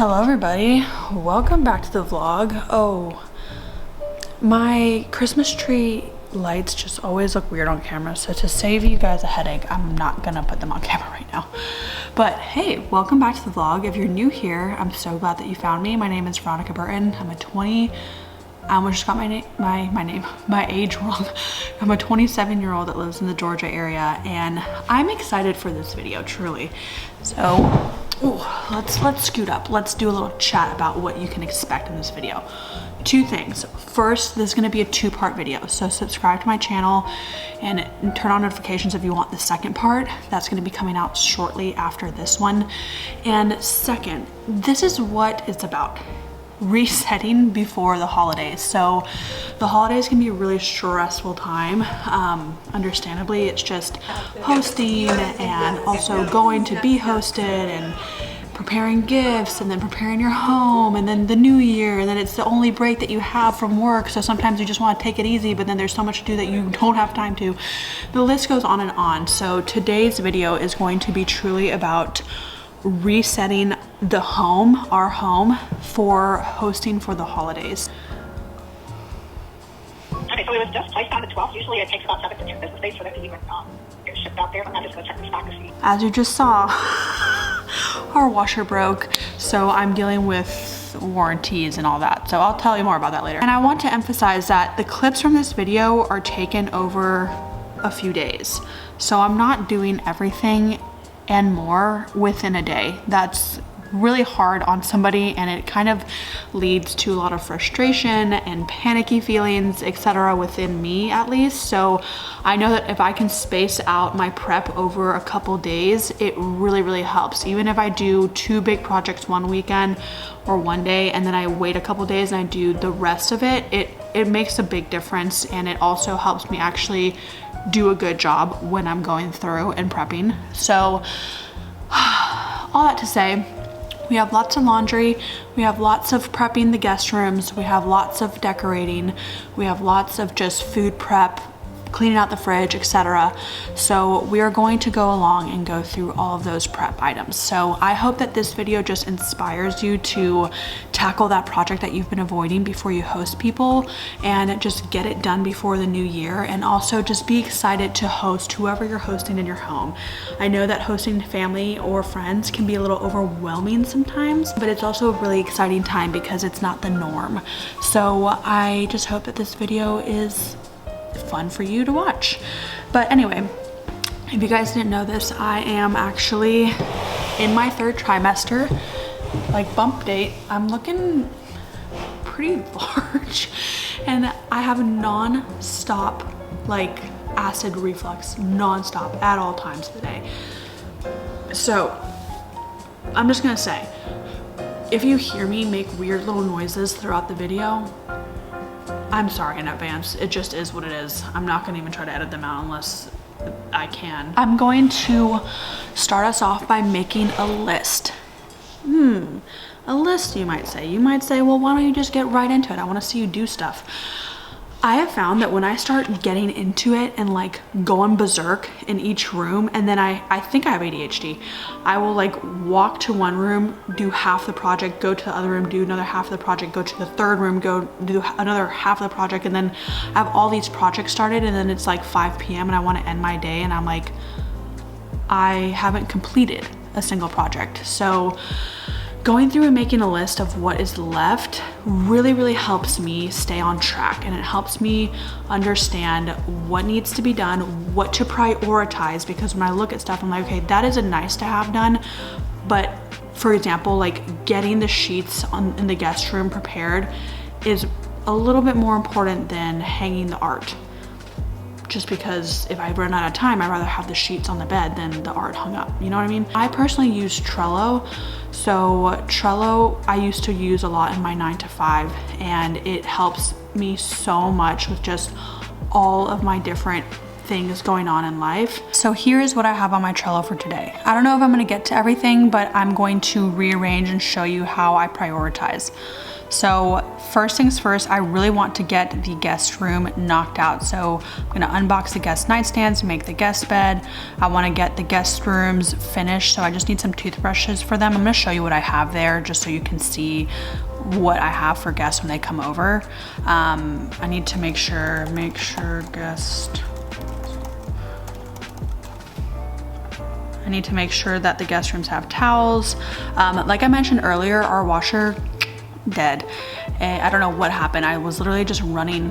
Hello everybody, welcome back to the vlog. Oh, my Christmas tree lights just always look weird on camera, so to save you guys a headache, I'm not gonna put them on camera right now. But hey, welcome back to the vlog. If you're new here, I'm so glad that you found me. My name is Veronica Burton. I almost just got my age wrong. I'm a 27-year-old that lives in the Georgia area, and I'm excited for this video, truly. So, let's scoot up. Let's do a little chat about what you can expect in this video. Two things. First, this is gonna be a two-part video, so subscribe to my channel and turn on notifications if you want the second part. That's gonna be coming out shortly after this one. And second, this is what it's about. Resetting before the holidays. So the holidays can be a really stressful time. Understandably, it's just hosting and also going to be hosted and preparing gifts and then preparing your home and then the new year, and then it's the only break that you have from work, so sometimes you just want to take it easy, but then there's so much to do that you don't have time to. The list goes on and on. So today's video is going to be truly about resetting the home, our home, for hosting for the holidays. Okay, so it was just placed on the 12th. Usually it takes about 7 to 10 business days for them to even get shipped out there, but I'm just going to check the stock to see. As you just saw, our washer broke, so I'm dealing with warranties and all that. So I'll tell you more about that later. And I want to emphasize that the clips from this video are taken over a few days. So I'm not doing everything and more within a day. That's really hard on somebody, and it kind of leads to a lot of frustration and panicky feelings, etc., within me at least. So I know that if I can space out my prep over a couple days, it really helps. Even if I do 2 big projects one weekend or one day, and then I wait a couple days and I do the rest of it, it makes a big difference, and it also helps me actually do a good job when I'm going through and prepping. So all that to say, we have lots of laundry, we have lots of prepping the guest rooms, we have lots of decorating, we have lots of just food prep, cleaning out the fridge, etc. So we are going to go along and go through all of those prep items. So I hope that this video just inspires you to tackle that project that you've been avoiding before you host people, and just get it done before the new year, and also just be excited to host whoever you're hosting in your home. I know that hosting family or friends can be a little overwhelming sometimes, but it's also a really exciting time because it's not the norm. So I just hope that this video is fun for you to watch. But anyway, if you guys didn't know this, I am actually in my 3rd trimester, like bump date. I'm looking pretty large, and I have non-stop like acid reflux, non-stop at all times of the day. So I'm just gonna say, if you hear me make weird little noises throughout the video, I'm sorry in advance. It just is what it is. I'm not gonna even try to edit them out unless I can. I'm going to start us off by making a list. A list, you might say. You might say, well, why don't you just get right into it? I wanna see you do stuff. I have found that when I start getting into it and like going berserk in each room, and then I think I have ADHD, I will like walk to one room, do half the project, go to the other room, do another half of the project, go to the 3rd room, go do another half of the project, and then I have all these projects started, and then it's like 5 p.m. and I want to end my day, and I'm like, I haven't completed a single project. So going through and making a list of what is left really helps me stay on track, and it helps me understand what needs to be done, what to prioritize, because when I look at stuff, I'm like, okay, that is a nice to have done, but for example, like getting the sheets in the guest room prepared is a little bit more important than hanging the art. Just because if I run out of time, I'd rather have the sheets on the bed than the art hung up, you know what I mean? I personally use Trello. So Trello I used to use a lot in my 9 to 5, and it helps me so much with just all of my different things going on in life. So here's what I have on my Trello for today. I don't know if I'm gonna get to everything, but I'm going to rearrange and show you how I prioritize. So first things first, I really want to get the guest room knocked out. So I'm gonna unbox the guest nightstands, make the guest bed. I wanna get the guest rooms finished. So I just need some toothbrushes for them. I'm gonna show you what I have there just so you can see what I have for guests when they come over. I need to make sure guest. I need to make sure that the guest rooms have towels. Like I mentioned earlier, our washer dead. I don't know what happened. I was literally just running.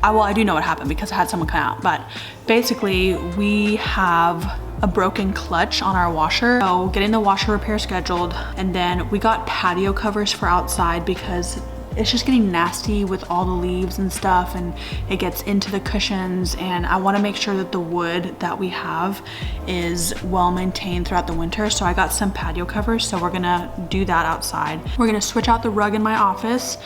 Well, I do know what happened because I had someone come out, but basically we have a broken clutch on our washer. So getting the washer repair scheduled, and then we got patio covers for outside because it's just getting nasty with all the leaves and stuff, and it gets into the cushions, and I want to make sure that the wood that we have is well maintained throughout the winter. So I got some patio covers, so we're gonna do that outside. We're gonna switch out the rug in my office.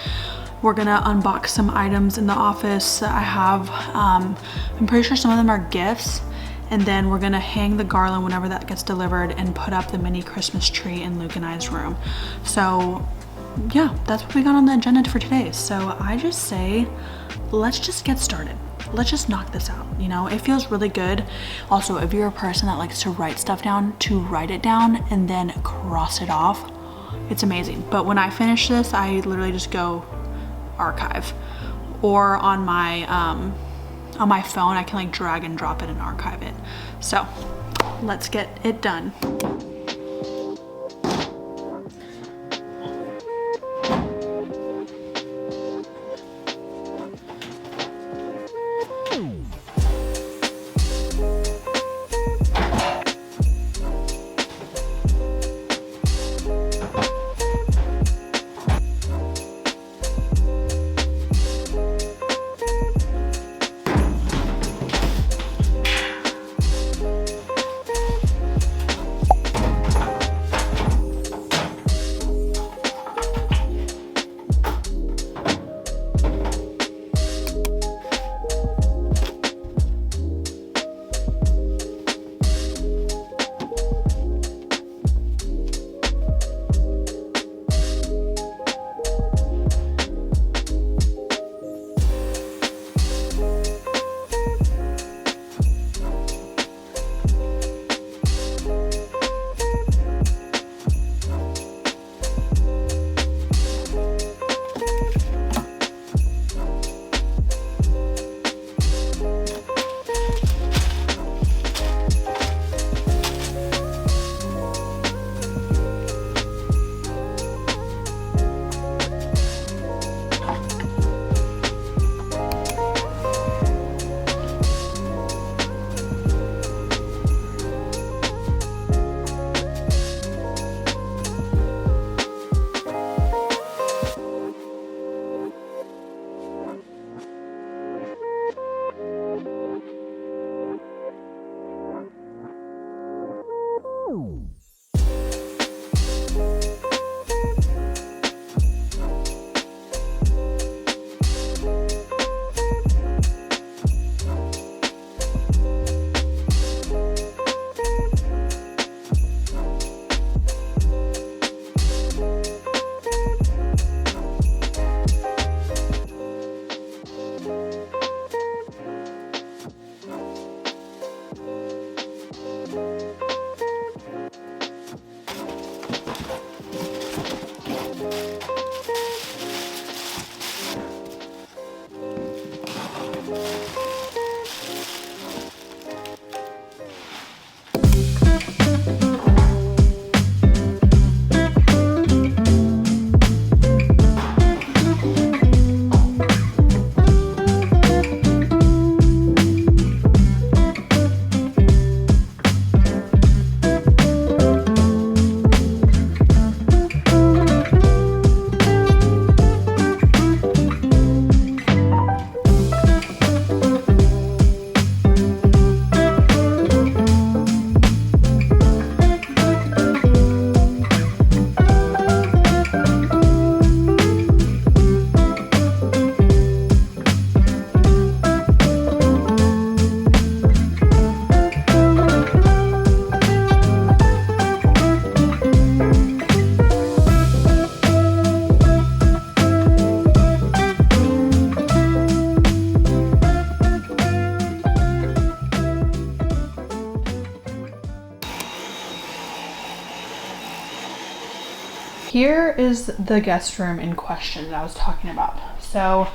We're gonna unbox some items in the office that I have. I'm pretty sure some of them are gifts. And then we're gonna hang the garland whenever that gets delivered and put up the mini Christmas tree in Luke and I's room. So yeah, that's what we got on the agenda for today. So I just say, let's just get started. Let's just knock this out. You know, it feels really good. Also, if you're a person that likes to write stuff down, to write it down and then cross it off, it's amazing. But when I finish this, I literally just go archive, or on my phone, I can like drag and drop it and archive it. So let's get it done. Here is the guest room in question that I was talking about. So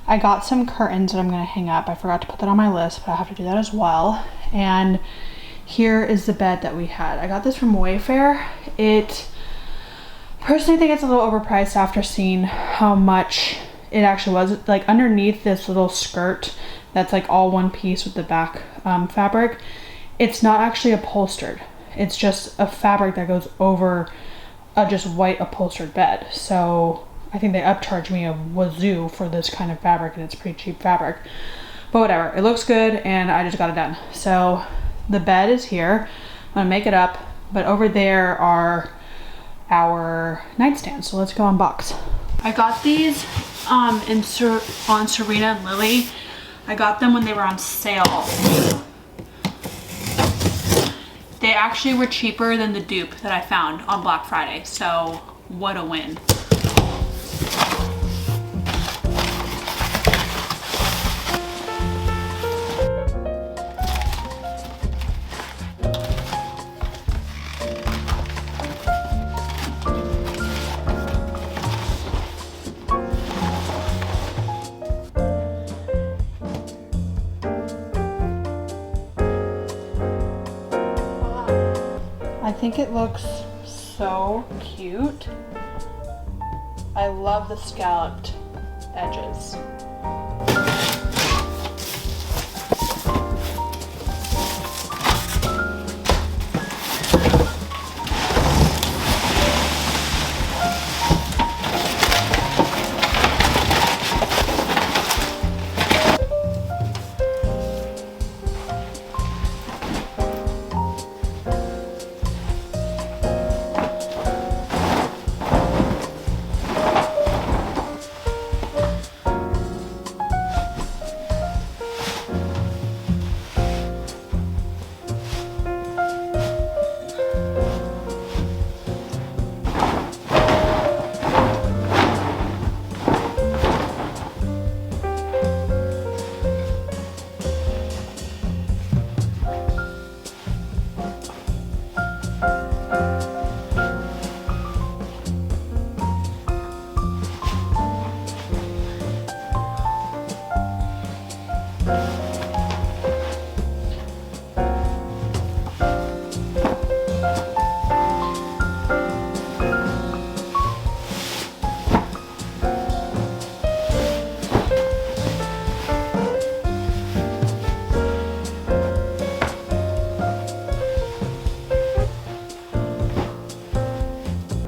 I got some curtains that I'm gonna hang up. I forgot to put that on my list, but I have to do that as well. And here is the bed that we had. I got this from Wayfair. Personally think it's a little overpriced after seeing how much it actually was. Like underneath this little skirt that's like all one piece with the back fabric, it's not actually upholstered. It's just a fabric that goes over a just white upholstered bed. So I think they upcharged me a wazoo for this kind of fabric, and it's pretty cheap fabric. But whatever, it looks good and I just got it done. So the bed is here. I'm gonna make it up, but over there are our nightstands. So let's go unbox. I got these on Serena and Lily. I got them when they were on sale. They actually were cheaper than the dupe that I found on Black Friday. So what a win. I think it looks so cute. I love the scalloped edges.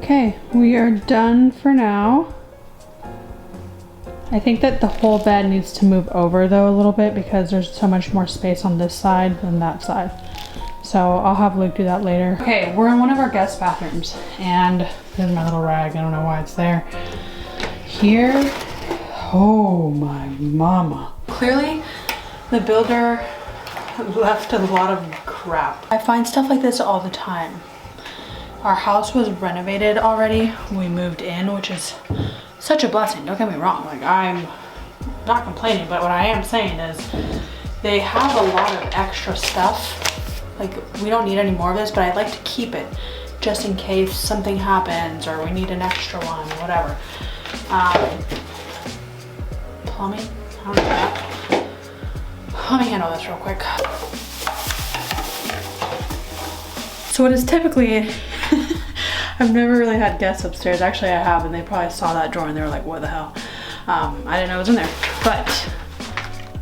Okay, we are done for now. I think that the whole bed needs to move over though a little bit because there's so much more space on this side than that side. So I'll have Luke do that later. Okay, we're in one of our guest bathrooms and this is my little rag. I don't know why it's there. Here, oh my mama. Clearly the builder left a lot of crap. I find stuff like this all the time. Our house was renovated already when we moved in, which is such a blessing. Don't get me wrong, like I'm not complaining, but what I am saying is they have a lot of extra stuff. Like we don't need any more of this, but I'd like to keep it just in case something happens or we need an extra one, whatever. Plumbing, I don't know that. Let me handle this real quick. So what is typically, I've never really had guests upstairs. Actually I have, and they probably saw that drawer and they were like, what the hell? I didn't know it was in there, but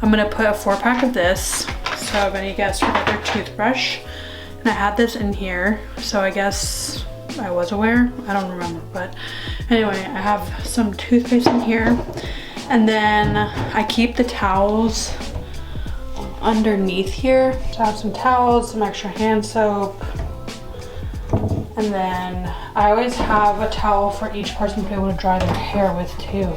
I'm gonna put a 4-pack of this. So if any guests forget their toothbrush, and I had this in here, so I guess I was aware. I don't remember, but anyway, I have some toothpaste in here. And then I keep the towels underneath here. So I have some towels, some extra hand soap. And then I always have a towel for each person to be able to dry their hair with too.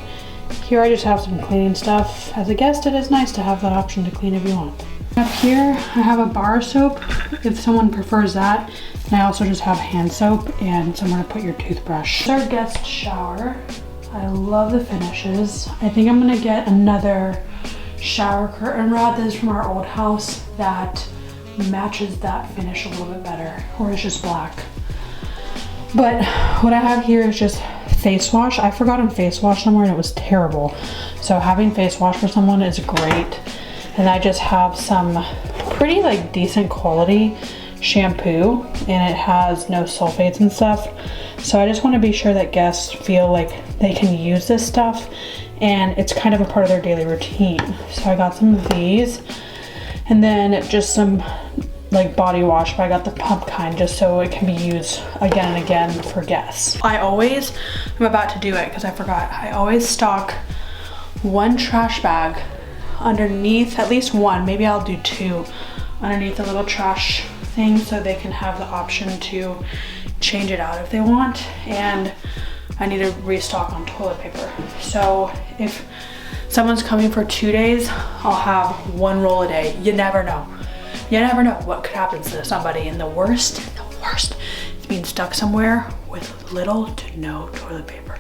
Here I just have some cleaning stuff. As a guest, it is nice to have that option to clean if you want. Up here, I have a bar soap if someone prefers that. And I also just have hand soap and somewhere to put your toothbrush. This is our guest shower. I love the finishes. I think I'm gonna get another shower curtain rod. This is from our old house that matches that finish a little bit better, or it's just black. But what I have here is just face wash. I forgot on face wash somewhere and it was terrible. So having face wash for someone is great. And I just have some pretty like decent quality shampoo and it has no sulfates and stuff. So I just want to be sure that guests feel like they can use this stuff and it's kind of a part of their daily routine. So I got some of these and then just some like body wash, but I got the pump kind just so it can be used again and again for guests. I'm about to do it because I forgot. I always stock one trash bag underneath, at least one, maybe I'll do two, underneath the little trash thing so they can have the option to change it out if they want. And I need to restock on toilet paper. So if someone's coming for 2 days, I'll have one roll a day. You never know. You never know what could happen to somebody. And the worst is being stuck somewhere with little to no toilet paper.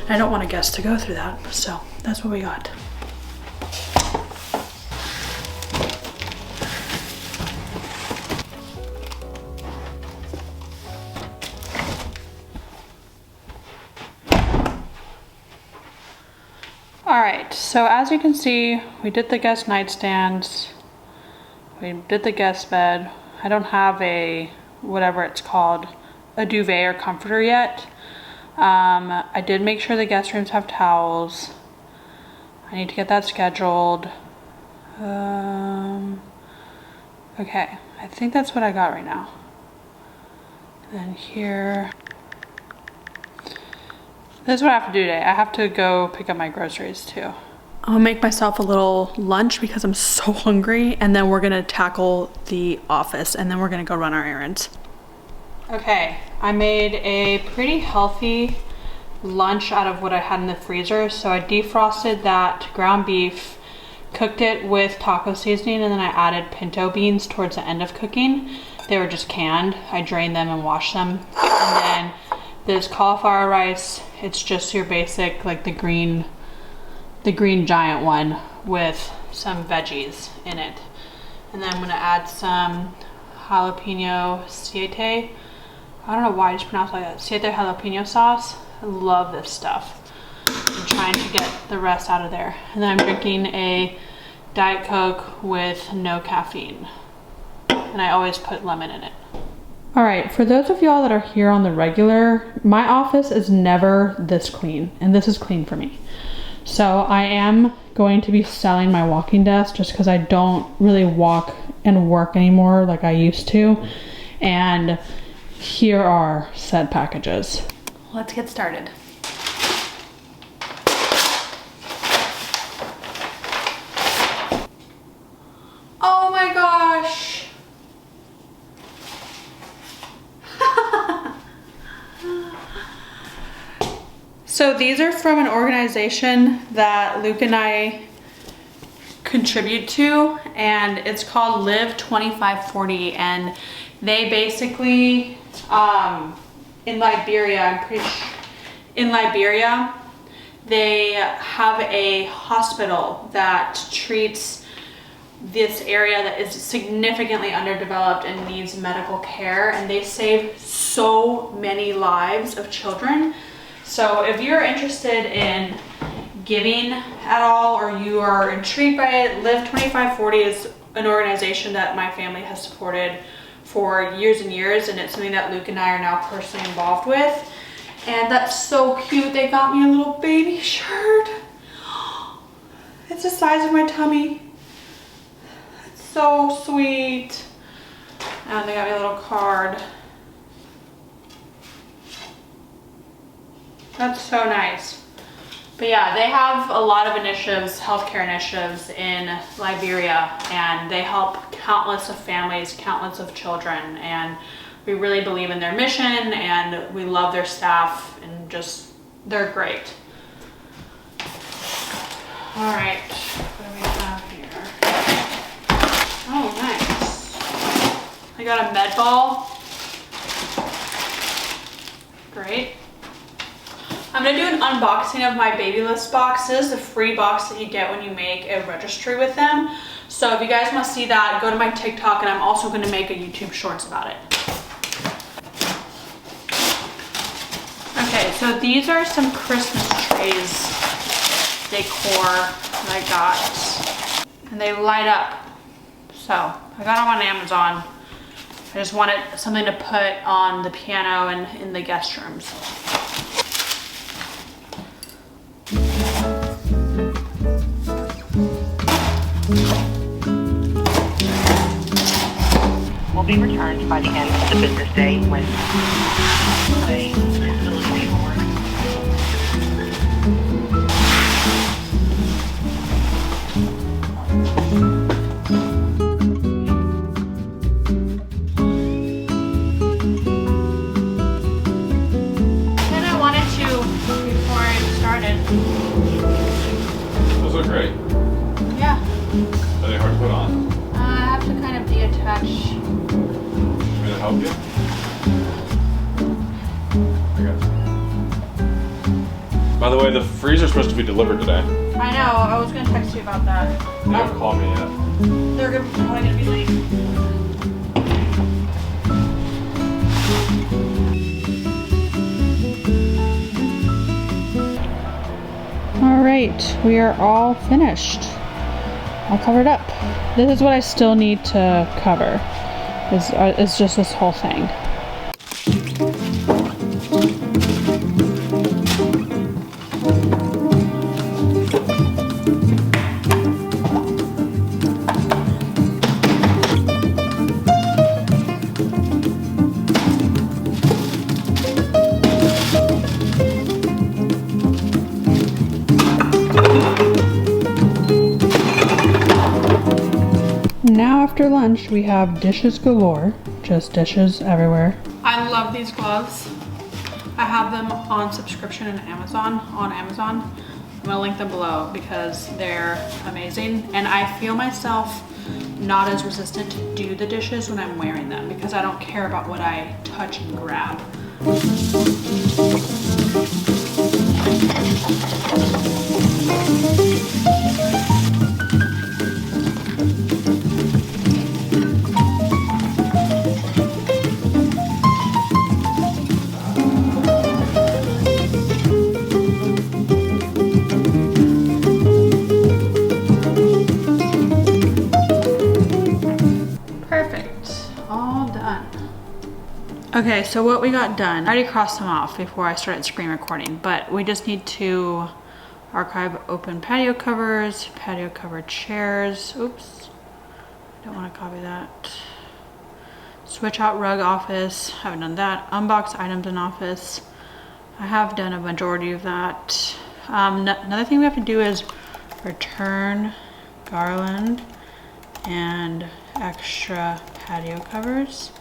And I don't want a guest to go through that. So that's what we got. All right, so as you can see, we did the guest nightstands. We did the guest bed. I don't have a, whatever it's called, a duvet or comforter yet. I did make sure the guest rooms have towels. I need to get that scheduled. Okay, I think that's what I got right now. And then here, this is what I have to do today. I have to go pick up my groceries too. I'll make myself a little lunch because I'm so hungry, and then we're gonna tackle the office and then we're gonna go run our errands. Okay, I made a pretty healthy lunch out of what I had in the freezer. So I defrosted that ground beef, cooked it with taco seasoning, and then I added pinto beans towards the end of cooking. They were just canned. I drained them and washed them. And then this cauliflower rice, it's just your basic, like the green giant one with some veggies in it. And then I'm gonna add some jalapeno siete. I don't know why I just pronounced it like that. Siete jalapeno sauce. I love this stuff. I'm trying to get the rest out of there. And then I'm drinking a Diet Coke with no caffeine. And I always put lemon in it. All right, for those of y'all that are here on the regular, my office is never this clean, and this is clean for me. So I am going to be selling my walking desk just because I don't really walk and work anymore like I used to. And here are said packages. Let's get started. Oh my gosh. So these are from an organization that Luke and I contribute to, and it's called Live 2540, and they basically, in Liberia, in Liberia, they have a hospital that treats this area that is significantly underdeveloped and needs medical care, and they save so many lives of children. So if you're interested in giving at all, or you are intrigued by it, Live 2540 is an organization that my family has supported for years and years, and it's something that Luke and I are now personally involved with. And that's so cute. They got me a little baby shirt. It's the size of my tummy. It's so sweet. And they got me a little card. That's so nice. But yeah, they have a lot of initiatives, healthcare initiatives in Liberia, and they help countless of families, countless of children, and we really believe in their mission, and we love their staff, and just, they're great. All right, what do we have here? Oh, nice. I got a med ball. Great. I'm gonna do an unboxing of my baby list box. This is the free box that you get when you make a registry with them. So if you guys wanna see that, go to my TikTok, and I'm also gonna make a YouTube shorts about it. Okay, so these are some Christmas trees decor that I got, and they light up. So I got them on Amazon. I just wanted something to put on the piano and in the guest rooms. Will be returned by the end of the business day when the facility paperwork. And I wanted to before I started. Those look great. Yeah. Are they hard to put on? I have to kind of detach. Want me to help you? I got you. By the way, the freezer's supposed to be delivered today. I know, I was gonna text you about that. They haven't called me yet. They're probably gonna be late. All right, we are all finished. All covered up. This is what I still need to cover. Is just this whole thing. Now after lunch we have dishes galore, just dishes everywhere. I love these gloves. I have them on subscription on Amazon. I'm gonna link them below because they're amazing, and I feel myself not as resistant to do the dishes when I'm wearing them because I don't care about what I touch and grab. Okay, so what we got done, I already crossed them off before I started screen recording, but we just need to archive open patio covers, patio cover chairs. Oops, I don't want to copy that. Switch out rug office, haven't done that. Unbox items in office. I have done a majority of that. Another thing we have to do is return garland and extra patio covers.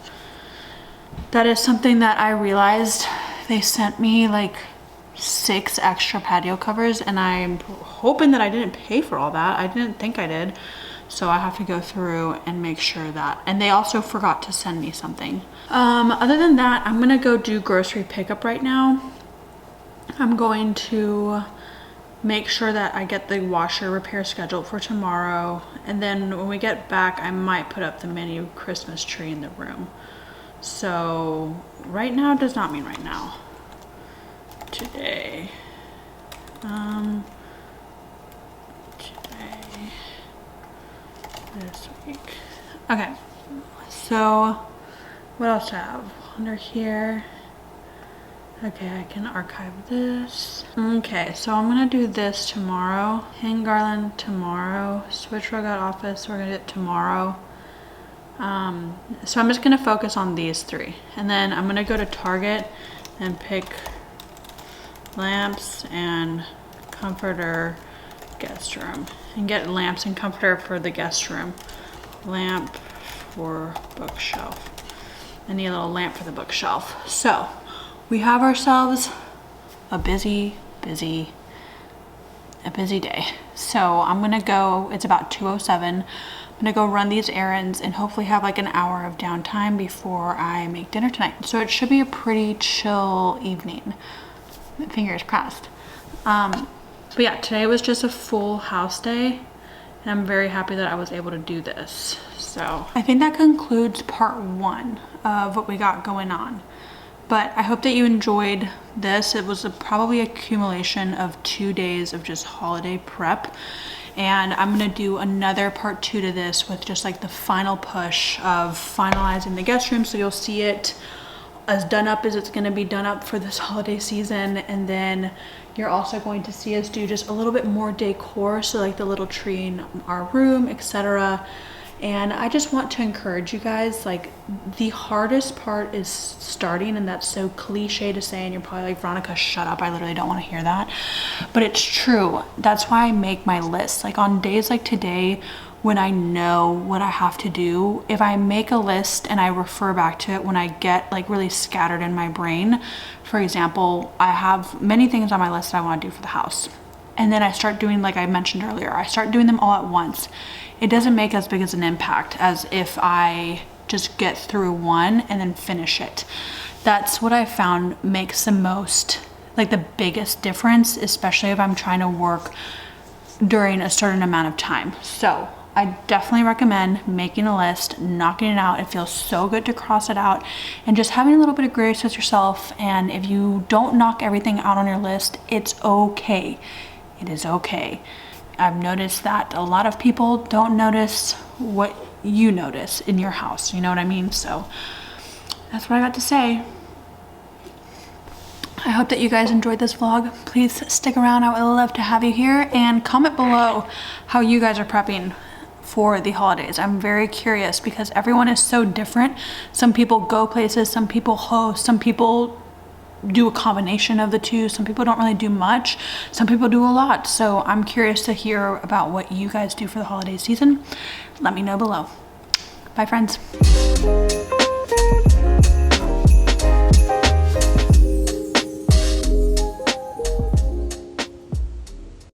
That is something that I realized they sent me like 6 extra patio covers, and I'm hoping that I didn't pay for all that. I didn't think I did. So I have to go through and make sure that, and they also forgot to send me something. Other than that, I'm gonna go do grocery pickup right now. I'm going to make sure that I get the washer repair scheduled for tomorrow. And then when we get back, I might put up the mini Christmas tree in the room. So right now does not mean right now. Today. Today. This week. Okay. So what else do I have under here? Okay, I can archive this. Okay, so I'm gonna do this tomorrow. Hang garland tomorrow. Switch rug out office, we're gonna do it tomorrow. So I'm just gonna focus on these 3. And then I'm gonna go to Target and pick lamps and comforter guest room. And get lamps and comforter for the guest room. Lamp for bookshelf. I need a little lamp for the bookshelf. So we have ourselves a busy day. So I'm gonna go, it's about 2:07. I'm gonna go run these errands and hopefully have like an hour of downtime before I make dinner tonight. So it should be a pretty chill evening. Fingers crossed. But yeah, today was just a full house day, and I'm very happy that I was able to do this. So I think that concludes part 1 of what we got going on. But I hope that you enjoyed this. It was probably accumulation of 2 days of just holiday prep. And I'm gonna do another part 2 to this with just like the final push of finalizing the guest room. So you'll see it as done up as it's gonna be done up for this holiday season. And then you're also going to see us do just a little bit more decor. So like the little tree in our room, etc. And I just want to encourage you guys, like the hardest part is starting, and that's so cliche to say, and you're probably like, Veronica, shut up, I literally don't want to hear that. But it's true. That's why I make my list. Like on days like today, when I know what I have to do, if I make a list and I refer back to it when I get like really scattered in my brain, for example, I have many things on my list that I want to do for the house. And then I start doing, like I mentioned earlier, I start doing them all at once. It doesn't make as big as an impact as if I just get through one and then finish it. That's what I found makes the most, like the biggest difference, especially if I'm trying to work during a certain amount of time. So I definitely recommend making a list, knocking it out. It feels so good to cross it out, and just having a little bit of grace with yourself. And if you don't knock everything out on your list, it's okay. It is okay. I've noticed that a lot of people don't notice what you notice in your house. You know what I mean? So that's what I got to say. I hope that you guys enjoyed this vlog. Please stick around. I would love to have you here, and comment below how you guys are prepping for the holidays. I'm very curious because everyone is so different. Some people go places, some people host, some people do a combination of the two. Some people don't really do much. Some people do a lot. So I'm curious to hear about what you guys do for the holiday season. Let me know below. Bye, friends.